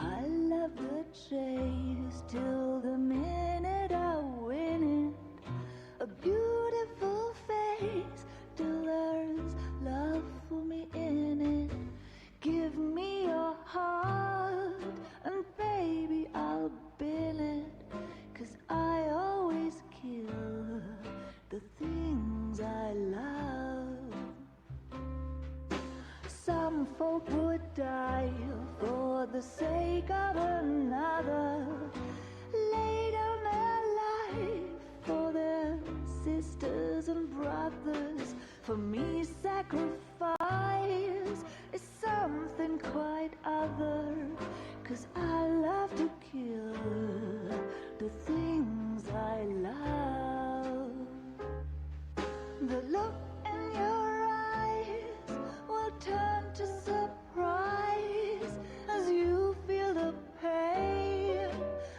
I love the chase till the minute I win it. A beautiful face till there's love for me in it. Give me your heart and baby I'll bill it. 'Cause I always kill the things I love. Some folk would die for the sake of another. Lay down their life for their sisters and brothers. For me, sacrifice is something quite other. 'Cause I love to kill the things I love. The look in your eyes will turn to surprise as you feel the pain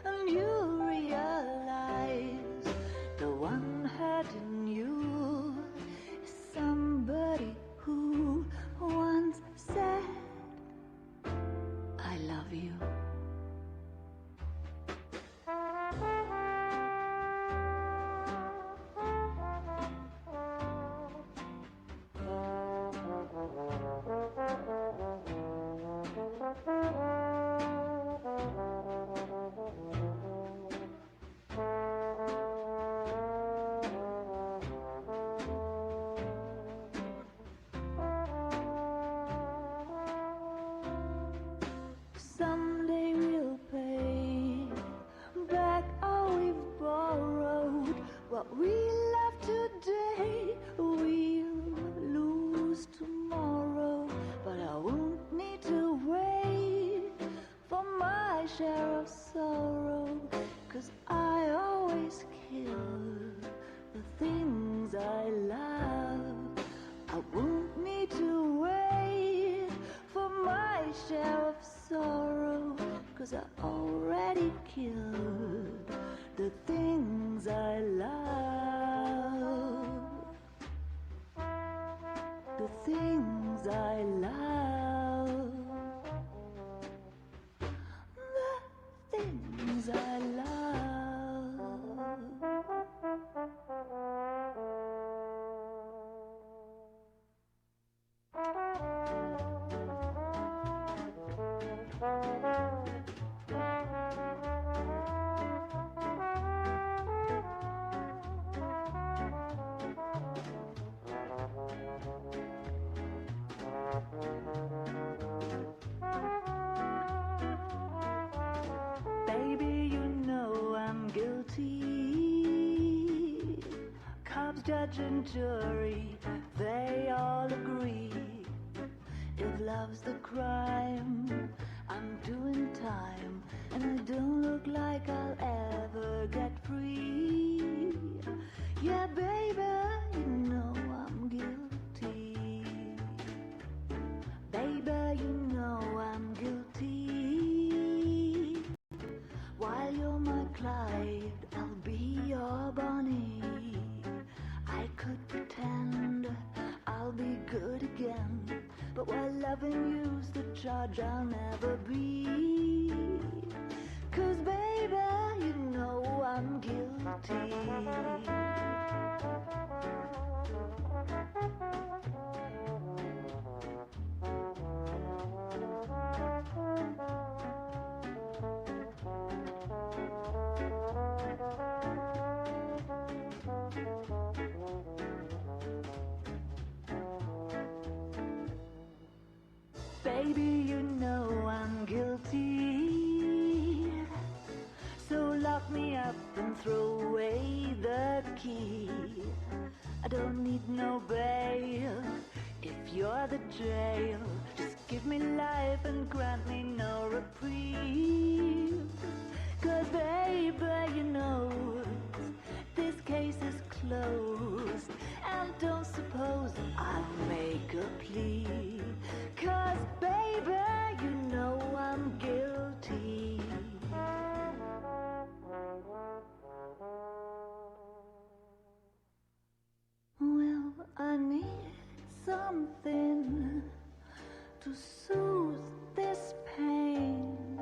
and you realize the one hurting you is somebody who once said, I love you. Someday we'll pay back all we've borrowed. What we love today, we'll lose tomorrow. But I won't need to wait for my share of sorrow. 'Cause I always kill the things I love. I won't need to wait for my share of sorrow. 'Cause I already killed the things I love. The things I love. The things I love. Baby, you know I'm guilty. Cops, judge, and jury, they all agree. If love's the crime, I'm doing time. And I don't look like I'll ever get free. Yeah, baby, you know I'm guilty. Baby, you know I'm guilty. While you're my Clyde, I'll be your Bonnie. I could pretend I'll be good again, but while loving you's the charge I'll never be. 'Cause baby, you know I'm I'm guilty. Baby, you know I'm guilty. So lock me up and throw away the key. I don't need no bail if you're the jail. Just give me life and grant me no reprieve. 'Cause baby, you know this case is closed. And don't suppose I'll make a plea. 'Cause baby, you know I'm guilty. Well, I need something to soothe this pain,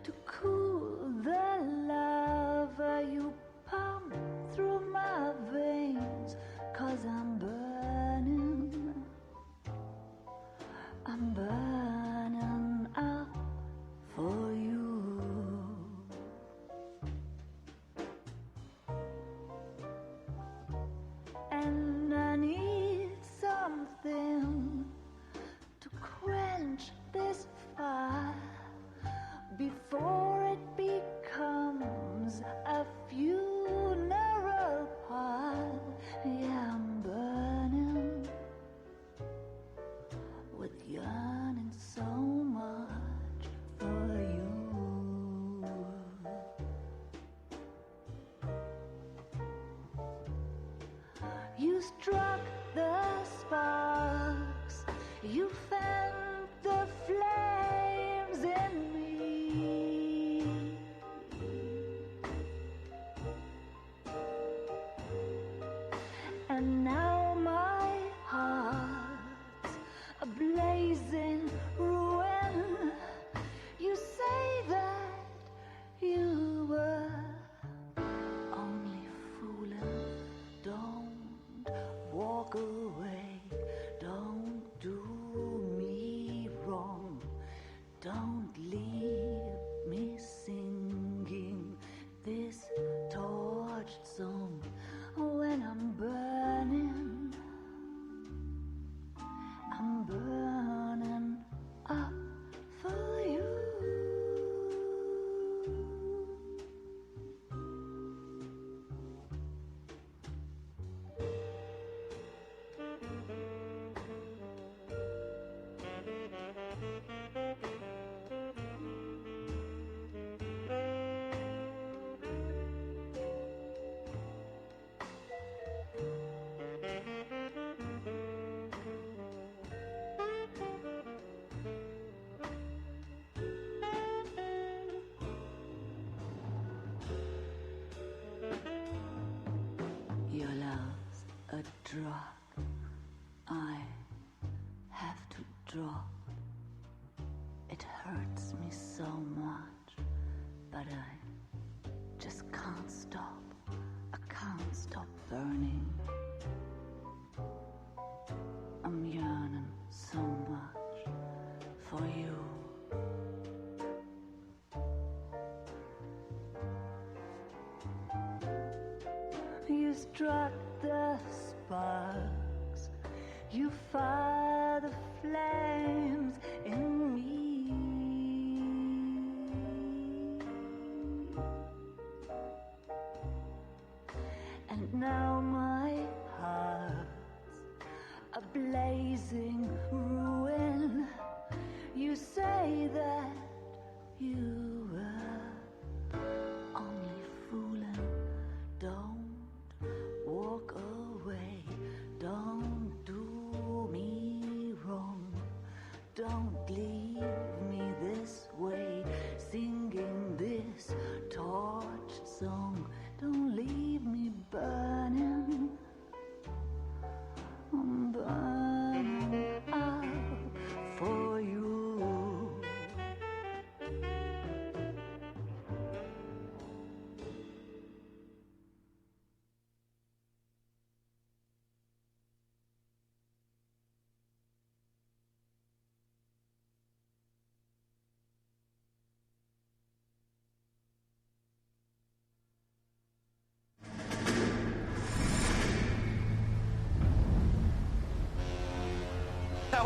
to cool the lava you pump through my veins. 'Cause I'm burning up for you. And I need something to quench this fire before it becomes a funeral pyre. Yeah, I'm burning with yearning so much for you. You struck the sparks, you fanned the flames in me. And now my heart's a blazing ruin. You say that you were only fooling. Don't walk away. Don't do me wrong. Don't leave me singing this torched song when I'm burning up for you. Your love's a drug I have to drop. It hurts me so much, but I just can't stop. I can't stop burning. I'm yearning so much for you. You struck the sparks, you fire the flames in me. And now my heart's a blazing ruin. You say that you were only fooling. Don't walk away. Don't do me wrong. Don't leave me this way, singing this torched song. Don't leave me burning. I'm burning up for you.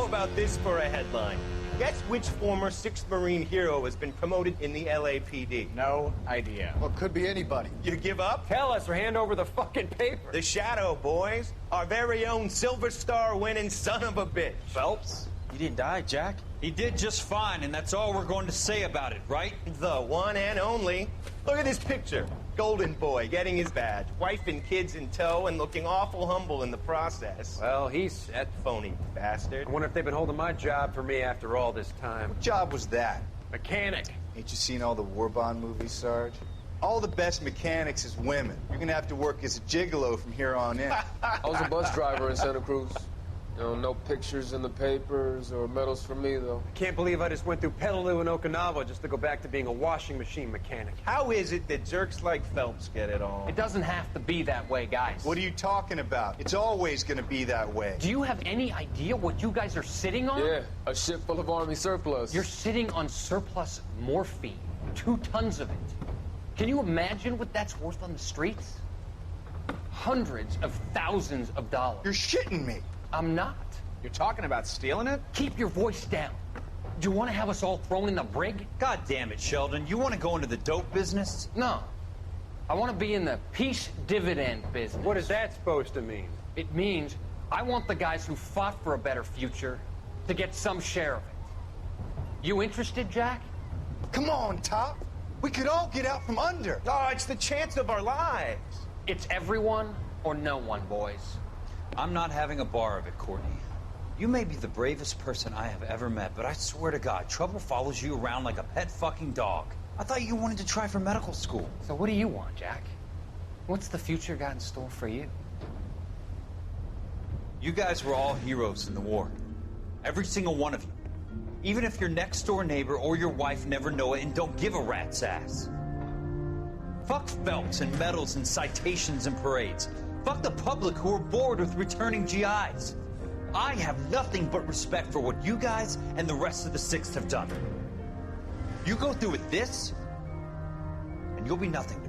about this for a headline? Guess which former 6th Marine hero has been promoted in the LAPD? No idea. Well, it could be anybody. You give up? Tell us or hand over the fucking paper. The Shadow, boys. Our very own Silver Star winning son of a bitch. Phelps? He didn't die, Jack. He did just fine, and that's all we're going to say about it, right? The one and only. Look at this picture. Golden boy getting his badge, wife and kids in tow, and looking awful humble in the process. Well, he's That phony bastard. I wonder if they've been holding my job for me after all this time. What job was that? Mechanic. Ain't you seen all the war bond movies, Sarge? All the best mechanics is women. You're gonna have to work as a gigolo from here on in. I was a bus driver in Santa Cruz. You know, no pictures in the papers or medals for me, though. I can't believe I just went through Petaloo and Okinawa just to go back to being a washing machine mechanic. How is it that jerks like Phelps get it all? It doesn't have to be that way, guys. What are you talking about? It's always gonna be that way. Do you have any idea what you guys are sitting on? Yeah, a ship full of Army surplus. You're sitting on surplus morphine. 2 tons of it. Can you imagine what that's worth on the streets? Hundreds of thousands of dollars. You're shitting me. I'm not. You're talking about stealing it? Keep your voice down. Do you want to have us all thrown in the brig? God damn it, Sheldon. You want to go into the dope business? No. I want to be in the peace dividend business. What is that supposed to mean? It means I want the guys who fought for a better future to get some share of it. You interested, Jack? Come on, Top. We could all get out from under. Oh, it's the chance of our lives. It's everyone or no one, boys. I'm not having a bar of it, Courtney. You may be the bravest person I have ever met, but I swear to God, trouble follows you around like a pet fucking dog. I thought you wanted to try for medical school. So what do you want, Jack? What's the future got in store for you? You guys were all heroes in the war. Every single one of you. Even if your next door neighbor or your wife never know it and don't give a rat's ass. Fuck Phelps and medals and citations and parades. Fuck the public who are bored with returning GIs. I have nothing but respect for what you guys and the rest of the 6th have done. You go through with this, and you'll be nothing